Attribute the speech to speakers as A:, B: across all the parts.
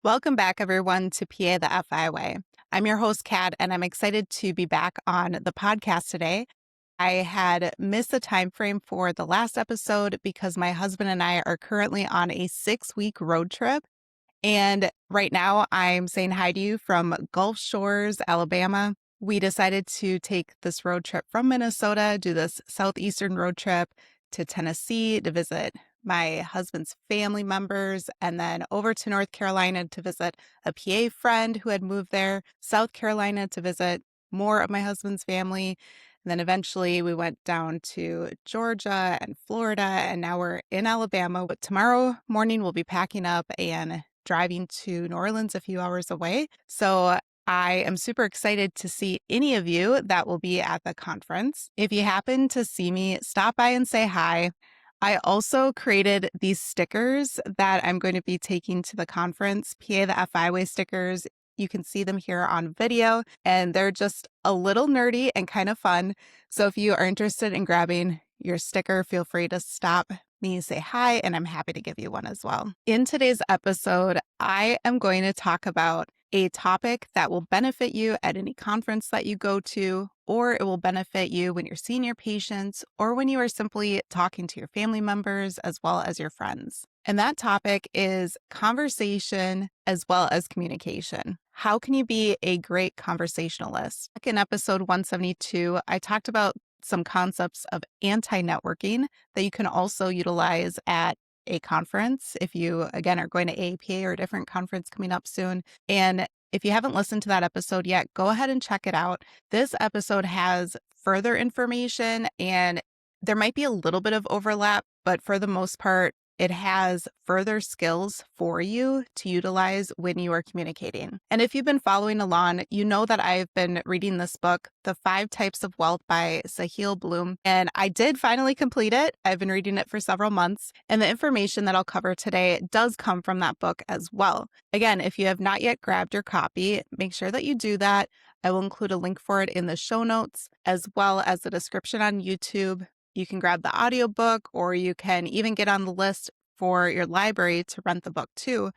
A: Welcome back, everyone, to PA the FI Way. I'm your host, Kat, and I'm excited to be back on the podcast today. I had missed the time frame for the last episode because my husband and I are currently on a 6-week road trip. And right now, I'm saying hi to you from Gulf Shores, Alabama. We decided to take this road trip from Minnesota, do this southeastern road trip to Tennessee to visit my husband's family members, and then over to North Carolina to visit a PA friend who had moved there, South Carolina to visit more of my husband's family. And then eventually we went down to Georgia and Florida, and now we're in Alabama. But tomorrow morning we'll be packing up and driving to New Orleans a few hours away. So I am super excited to see any of you that will be at the conference. If you happen to see me, stop by and say hi. I also created these stickers that I'm going to be taking to the conference, PA the FI Way stickers. You can see them here on video, and they're just a little nerdy and kind of fun. So if you are interested in grabbing your sticker, feel free to stop me, say hi, and I'm happy to give you one as well. In today's episode, I am going to talk about a topic that will benefit you at any conference that you go to, or it will benefit you when you're seeing your patients or when you are simply talking to your family members as well as your friends. And that topic is conversation as well as communication. How can you be a great conversationalist? In episode 172, I talked about some concepts of anti-networking that you can also utilize at a conference if you, again, are going to AAPA or a different conference coming up soon. And if you haven't listened to that episode yet, go ahead and check it out. This episode has further information and there might be a little bit of overlap, but for the most part, it has further skills for you to utilize when you are communicating. And if you've been following along, you know that I've been reading this book, The 5 Types of Wealth by Sahil Bloom, and I did finally complete it. I've been reading it for several months, and the information that I'll cover today does come from that book as well. Again, if you have not yet grabbed your copy, make sure that you do that. I will include a link for it in the show notes, as well as the description on YouTube. You can grab the audiobook, or you can even get on the list for your library to rent the book too.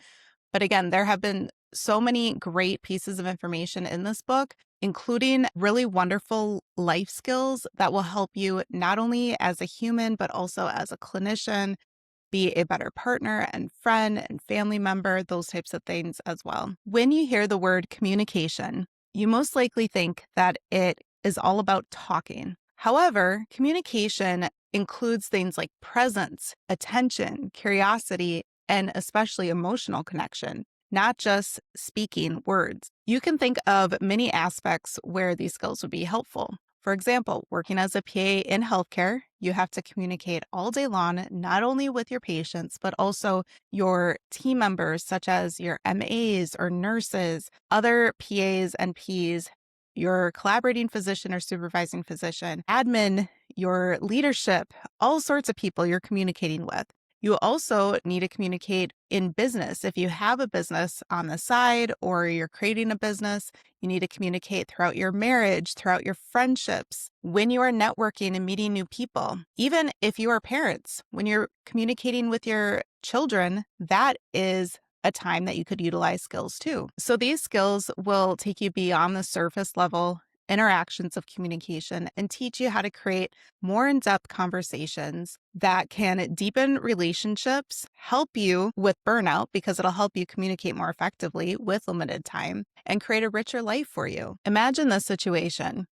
A: But again, there have been so many great pieces of information in this book, including really wonderful life skills that will help you not only as a human, but also as a clinician, be a better partner and friend and family member, those types of things as well. When you hear the word communication, you most likely think that it is all about talking. However, communication includes things like presence, attention, curiosity, and especially emotional connection, not just speaking words. You can think of many aspects where these skills would be helpful. For example, working as a PA in healthcare, you have to communicate all day long, not only with your patients, but also your team members, such as your MAs or nurses, other PAs and Ps, your collaborating physician or supervising physician, admin, your leadership, all sorts of people you're communicating with. You also need to communicate in business. If you have a business on the side or you're creating a business, you need to communicate throughout your marriage, throughout your friendships, when you are networking and meeting new people. Even if you are parents, when you're communicating with your children, that is a time that you could utilize skills too. So these skills will take you beyond the surface level interactions of communication and teach you how to create more in-depth conversations that can deepen relationships, help you with burnout because it'll help you communicate more effectively with limited time, and create a richer life for you. Imagine this situation.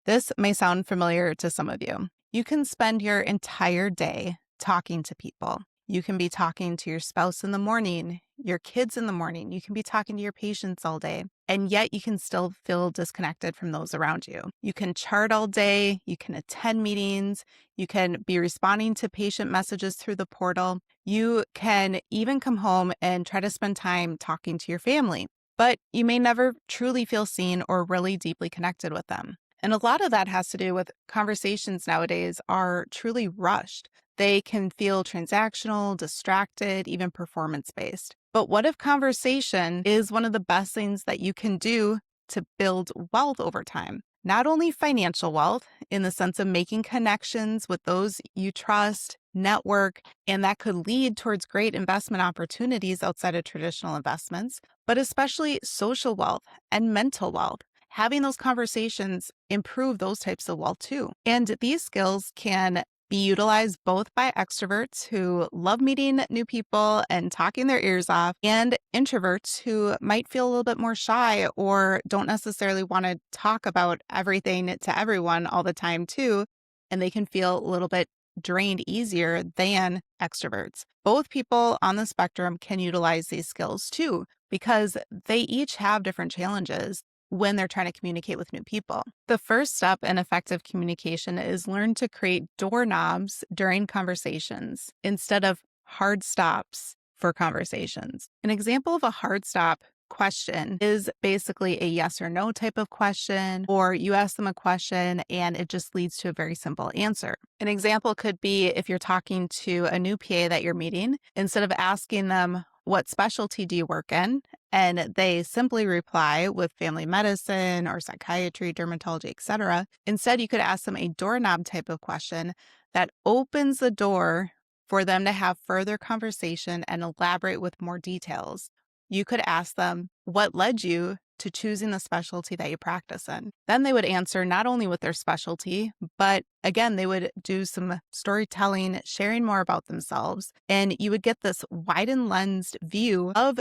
A: This may sound familiar to some of you. You can spend your entire day talking to people. You can be talking to your spouse in the morning, your kids in the morning. You can be talking to your patients all day, and yet you can still feel disconnected from those around you. You can chart all day. You can attend meetings. You can be responding to patient messages through the portal. You can even come home and try to spend time talking to your family, but you may never truly feel seen or really deeply connected with them. And a lot of that has to do with conversations nowadays are truly rushed. They can feel transactional, distracted, even performance-based. But what if conversation is one of the best things that you can do to build wealth over time? not only financial wealth in the sense of making connections with those you trust, network, and that could lead towards great investment opportunities outside of traditional investments, but especially social wealth and mental wealth. Having those conversations improve those types of wealth too. And these skills can be utilized both by extroverts who love meeting new people and talking their ears off, and introverts who might feel a little bit more shy or don't necessarily want to talk about everything to everyone all the time too. And they can feel a little bit drained easier than extroverts. Both people on the spectrum can utilize these skills too, because they each have different challenges when they're trying to communicate with new people. The first step in effective communication is learn to create doorknobs during conversations instead of hard stops for conversations. An example of a hard stop question is basically a yes or no type of question, or you ask them a question and it just leads to a very simple answer. An example could be if you're talking to a new PA that you're meeting, instead of asking them, what specialty do you work in? And they simply reply with family medicine or psychiatry, dermatology, etc. Instead, you could ask them a doorknob type of question that opens the door for them to have further conversation and elaborate with more details. You could ask them, what led you to choosing the specialty that you practice in? Then they would answer not only with their specialty, but again, they would do some storytelling, sharing more about themselves, and you would get this widened lensed view of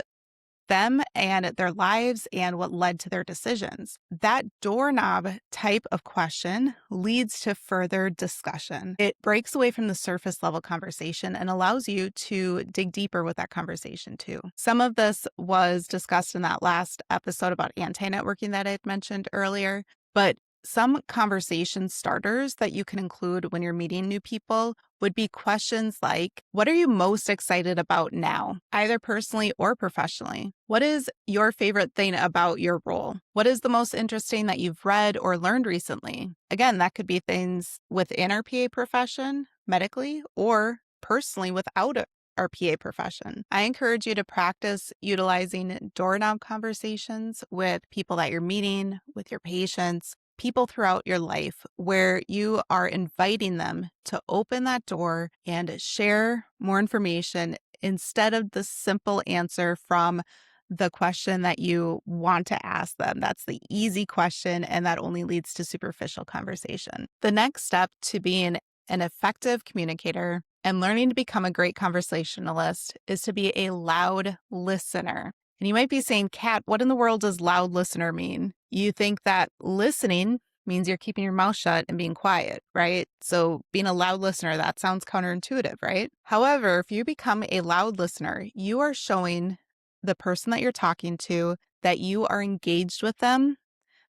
A: them and their lives and what led to their decisions. That doorknob type of question leads to further discussion. It breaks away from the surface level conversation and allows you to dig deeper with that conversation too. Some of this was discussed in that last episode about anti-networking that I had mentioned earlier, but some conversation starters that you can include when you're meeting new people would be questions like, what are you most excited about now, either personally or professionally? What is your favorite thing about your role? What is the most interesting that you've read or learned recently? Again, that could be things within our PA profession, medically, or personally without our PA profession. I encourage you to practice utilizing doorknob conversations with people that you're meeting, with your patients, people throughout your life, where you are inviting them to open that door and share more information instead of the simple answer from the question that you want to ask them. That's the easy question, and that only leads to superficial conversation. The next step to being an effective communicator and learning to become a great conversationalist is to be a loud listener. And you might be saying, Kat, what in the world does loud listener mean? You think that listening means you're keeping your mouth shut and being quiet, right? So being a loud listener, that sounds counterintuitive, right? However, if you become a loud listener, you are showing the person that you're talking to that you are engaged with them,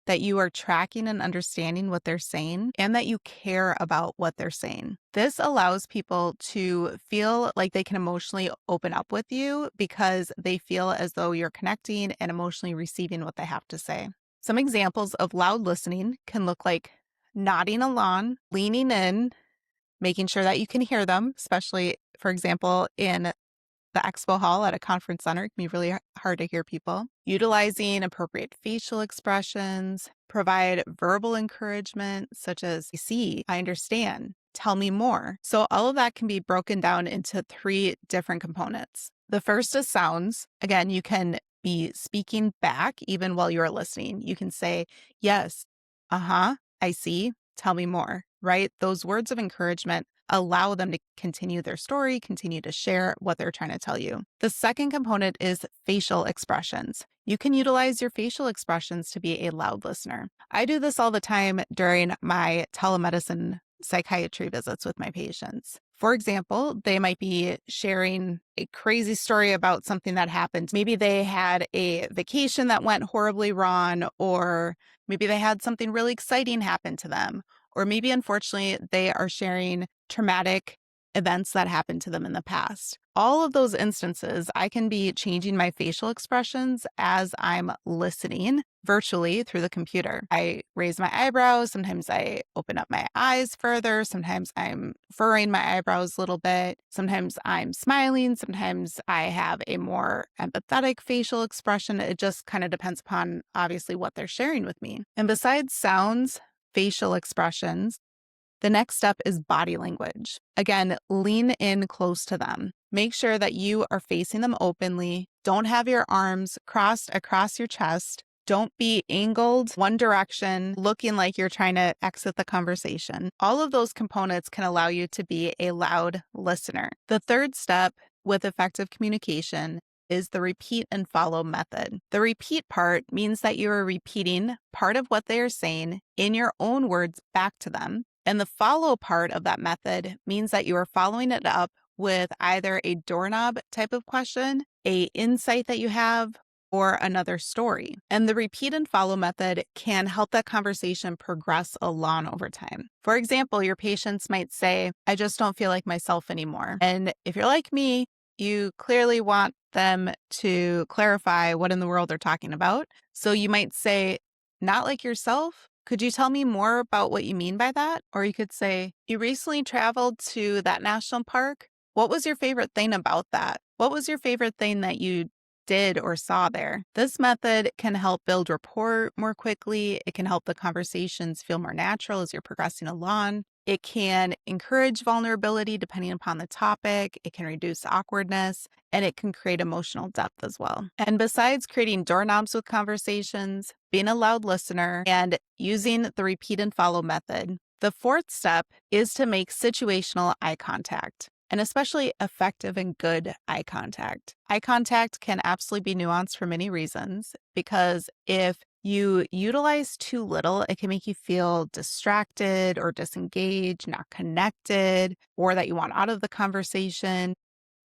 A: that you are tracking and understanding what they're saying, and that you care about what they're saying. This allows people to feel like they can emotionally open up with you because they feel as though you're connecting and emotionally receiving what they have to say. Some examples of loud listening can look like nodding along, leaning in, making sure that you can hear them, especially, for example, in the expo hall at a conference center. It can be really hard to hear people. Utilizing appropriate facial expressions, provide verbal encouragement such as, I see, I understand, tell me more. So all of that can be broken down into 3 different components. The first is sounds. Again, you can be speaking back even while you're listening. You can say, yes, I see, tell me more, right? Those words of encouragement allow them to continue their story, continue to share what they're trying to tell you. The second component is facial expressions. You can utilize your facial expressions to be a loud listener. I do this all the time during my telemedicine psychiatry visits with my patients. For example, they might be sharing a crazy story about something that happened. Maybe they had a vacation that went horribly wrong, or maybe they had something really exciting happen to them. Or maybe, unfortunately, they are sharing traumatic events that happened to them in the past. All of those instances, I can be changing my facial expressions as I'm listening virtually through the computer. I raise my eyebrows. Sometimes I open up my eyes further. Sometimes I'm furrowing my eyebrows a little bit. Sometimes I'm smiling. Sometimes I have a more empathetic facial expression. It just kind of depends upon obviously what they're sharing with me. And besides sounds, facial expressions, the next step is body language. Again, lean in close to them. Make sure that you are facing them openly. Don't have your arms crossed across your chest. Don't be angled one direction, looking like you're trying to exit the conversation. All of those components can allow you to be a loud listener. The third step with effective communication is the repeat and follow method. The repeat part means that you are repeating part of what they are saying in your own words back to them. And the follow part of that method means that you are following it up with either a doorknob type of question, a insight that you have, or another story. And the repeat and follow method can help that conversation progress along over time. For example, your patients might say, I just don't feel like myself anymore. And if you're like me, you clearly want them to clarify what in the world they're talking about. So you might say, not like yourself? Could you tell me more about what you mean by that? Or you could say, you recently traveled to that national park. What was your favorite thing about that? What was your favorite thing that you did or saw there? This method can help build rapport more quickly. It can help the conversations feel more natural as you're progressing along. It can encourage vulnerability depending upon the topic. It can reduce awkwardness, and it can create emotional depth as well. And besides creating doorknobs with conversations, being a loud listener, and using the repeat and follow method, the fourth step is to make situational eye contact, and especially effective and good eye contact. Eye contact can absolutely be nuanced for many reasons, because if you utilize too little, it can make you feel distracted or disengaged, not connected, or that you want out of the conversation.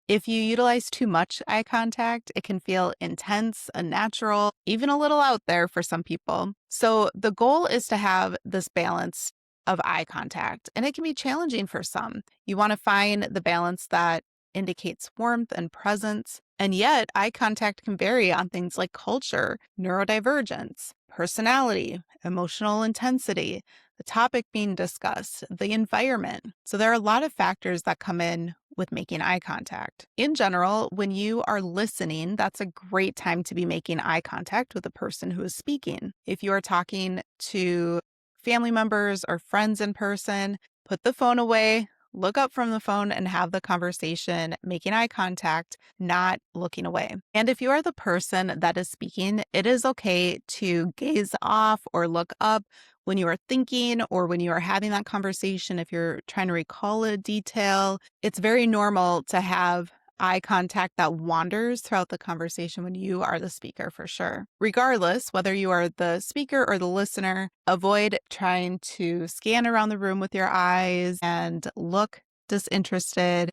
A: If you utilize too much eye contact, it can feel intense, unnatural, even a little out there for some people. So the goal is to have this balance of eye contact, and it can be challenging for some. You want to find the balance that indicates warmth and presence, and yet eye contact can vary on things like culture, neurodivergence, personality, emotional intensity, the topic being discussed, the environment. So there are a lot of factors that come in with making eye contact. In general, when you are listening, that's a great time to be making eye contact with the person who is speaking. If you are talking to family members or friends in person, put the phone away, look up from the phone and have the conversation, making eye contact, not looking away. And if you are the person that is speaking, it is okay to gaze off or look up when you are thinking or when you are having that conversation. If you're trying to recall a detail, it's very normal to have eye contact that wanders throughout the conversation when you are the speaker, for sure. Regardless, whether you are the speaker or the listener, avoid trying to scan around the room with your eyes and look disinterested.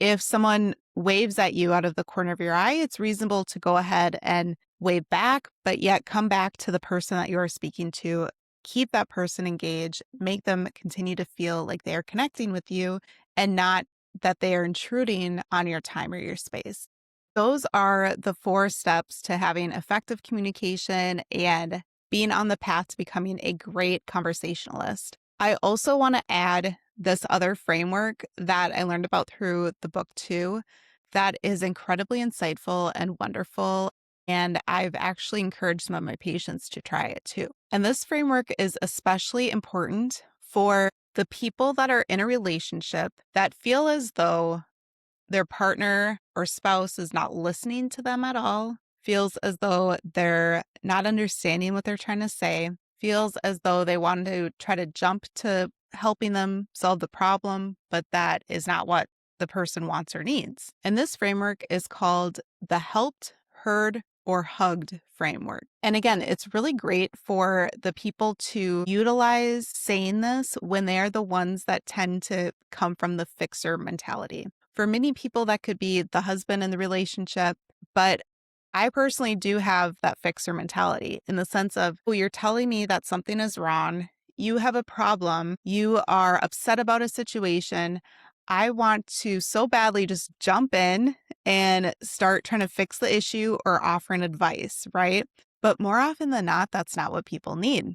A: If someone waves at you out of the corner of your eye, it's reasonable to go ahead and wave back, but yet come back to the person that you are speaking to. Keep that person engaged, make them continue to feel like they are connecting with you and not that they are intruding on your time or your space. Those are the 4 steps to having effective communication and being on the path to becoming a great conversationalist. I also want to add this other framework that I learned about through the book too, that is incredibly insightful and wonderful. And I've actually encouraged some of my patients to try it too. And this framework is especially important for the people that are in a relationship that feel as though their partner or spouse is not listening to them at all, feels as though they're not understanding what they're trying to say, feels as though they want to try to jump to helping them solve the problem, but that is not what the person wants or needs. And this framework is called the helped, heard, or hugged framework. And again, it's really great for the people to utilize saying this when they are the ones that tend to come from the fixer mentality. For many people, that could be the husband in the relationship, but I personally do have that fixer mentality in the sense of, oh, you're telling me that something is wrong. You have a problem. You are upset about a situation. I want to so badly just jump in and start trying to fix the issue or offering advice, right? But more often than not, that's not what people need.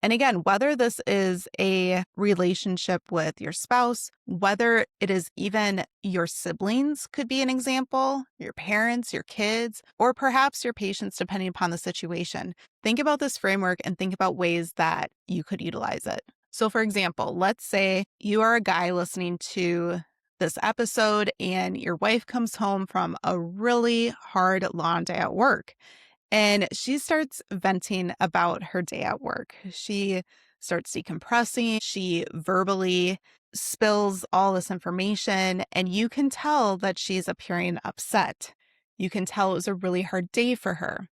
A: And again, whether this is a relationship with your spouse, whether it is even your siblings, could be an example, your parents, your kids, or perhaps your patients, depending upon the situation. Think about this framework and think about ways that you could utilize it. So, for example, let's say you are a guy listening to this episode and your wife comes home from a really hard, long day at work. And she starts venting about her day at work. She starts decompressing. She verbally spills all this information, and you can tell that she's appearing upset. You can tell it was a really hard day for her.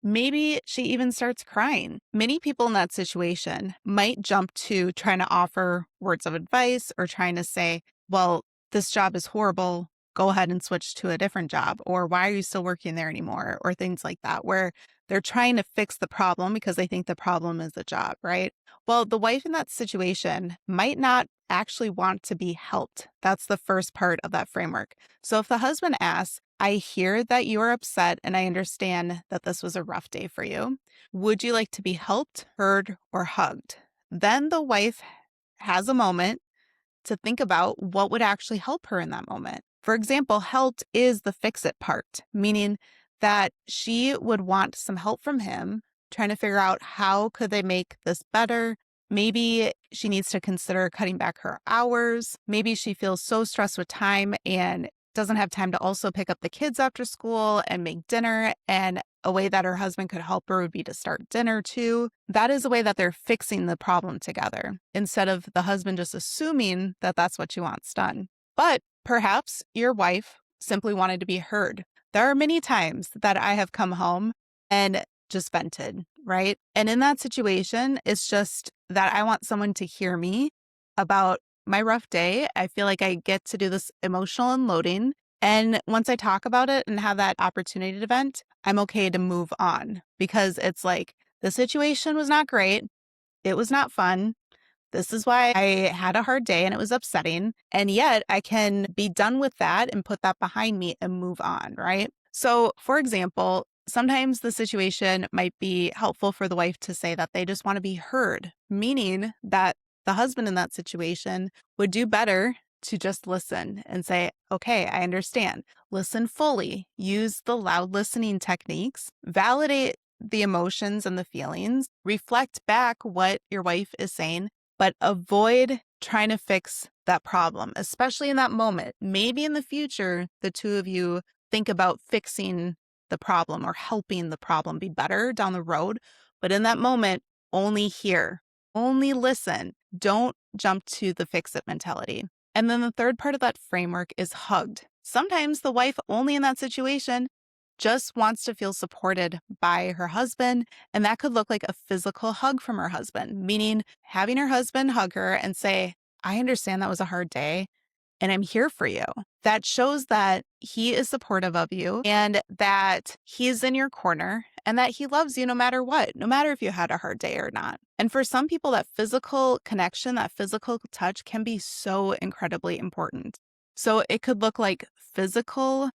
A: Maybe she even starts crying. Many people in that situation might jump to trying to offer words of advice or trying to say, well, this job is horrible. Go ahead and switch to a different job. Or why are you still working there anymore? Or things like that, where they're trying to fix the problem because they think the problem is the job, right? Well, the wife in that situation might not actually want to be helped. That's the first part of that framework. So if the husband asks, I hear that you are upset and I understand that this was a rough day for you. Would you like to be helped, heard, or hugged? Then the wife has a moment to think about what would actually help her in that moment. For example, helped is the fix it part, meaning that she would want some help from him trying to figure out how could they make this better. Maybe she needs to consider cutting back her hours. Maybe she feels so stressed with time and doesn't have time to also pick up the kids after school and make dinner. And a way that her husband could help her would be to start dinner too. That is a way that they're fixing the problem together instead of the husband just assuming that that's what she wants done. But perhaps your wife simply wanted to be heard. There are many times that I have come home and just vented, right? And in that situation, it's just that I want someone to hear me about my rough day. I feel like I get to do this emotional unloading. And once I talk about it and have that opportunity to vent, I'm okay to move on because it's like the situation was not great. It was not fun. This is why I had a hard day and it was upsetting. And yet I can be done with that and put that behind me and move on, right? So, for example, sometimes the situation might be helpful for the wife to say that they just want to be heard, meaning that the husband in that situation would do better to just listen and say, okay, I understand. Listen fully, use the loud listening techniques, validate the emotions and the feelings, reflect back what your wife is saying, but avoid trying to fix that problem, especially in that moment. Maybe in the future, the two of you think about fixing the problem or helping the problem be better down the road. But in that moment, only hear, only listen. Don't jump to the fix it mentality. And then the third part of that framework is hugged. Sometimes the wife only in that situation just wants to feel supported by her husband. And that could look like a physical hug from her husband, meaning having her husband hug her and say, I understand that was a hard day and I'm here for you. That shows that he is supportive of you and that he's in your corner and that he loves you no matter what, no matter if you had a hard day or not. And for some people, that physical connection, that physical touch can be so incredibly important. So it could look like physical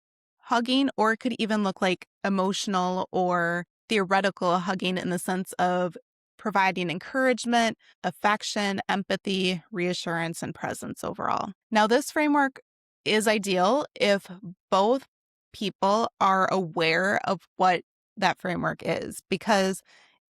A: hugging, or it could even look like emotional or theoretical hugging in the sense of providing encouragement, affection, empathy, reassurance, and presence overall. Now, this framework is ideal if both people are aware of what that framework is, because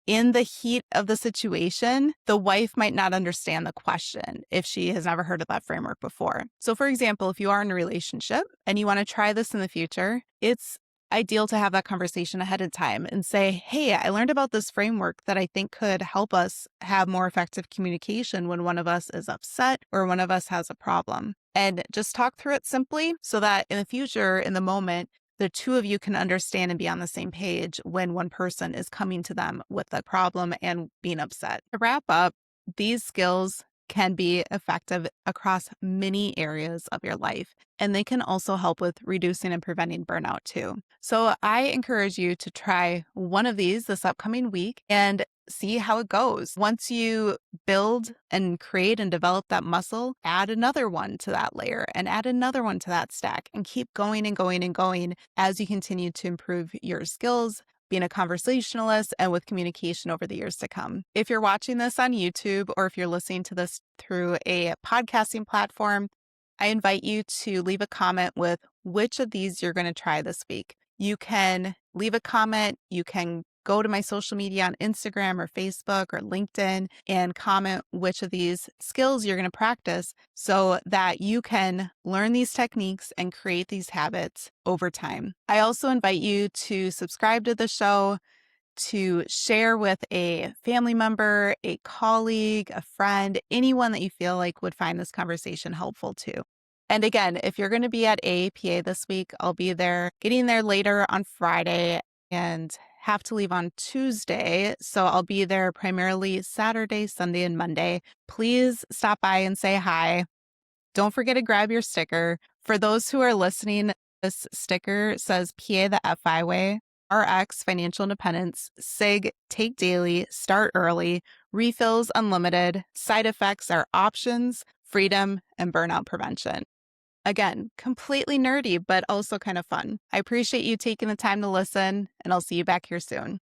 A: in the heat of the situation, the wife might not understand the question if she has never heard of that framework before. So, for example, if you are in a relationship and you want to try this in the future, it's ideal to have that conversation ahead of time and say, hey, I learned about this framework that I think could help us have more effective communication when one of us is upset or one of us has a problem. And just talk through it simply so that in the future, in the moment, the two of you can understand and be on the same page when one person is coming to them with a problem and being upset. To wrap up, these skills can be effective across many areas of your life, and they can also help with reducing and preventing burnout too. So I encourage you to try one of these this upcoming week and see how it goes. Once you build and create and develop that muscle, add another one to that layer and add another one to that stack and keep going and going and going as you continue to improve your skills, being a conversationalist, and with communication over the years to come. If you're watching this on YouTube or if you're listening to this through a podcasting platform, I invite you to leave a comment with which of these you're going to try this week. You can leave a comment. You can go to my social media on Instagram or Facebook or LinkedIn and comment which of these skills you're going to practice so that you can learn these techniques and create these habits over time. I also invite you to subscribe to the show, to share with a family member, a colleague, a friend, anyone that you feel like would find this conversation helpful too. And again, if you're going to be at AAPA this week, I'll be there, getting there later on Friday and have to leave on Tuesday. So I'll be there primarily Saturday, Sunday, and Monday. Please stop by and say hi. Don't forget to grab your sticker. For those who are listening, this sticker says PA the FI way, RX Financial Independence, SIG Take Daily, Start Early, Refills Unlimited, Side Effects are Options, Freedom, and Burnout Prevention. Again, completely nerdy, but also kind of fun. I appreciate you taking the time to listen, and I'll see you back here soon.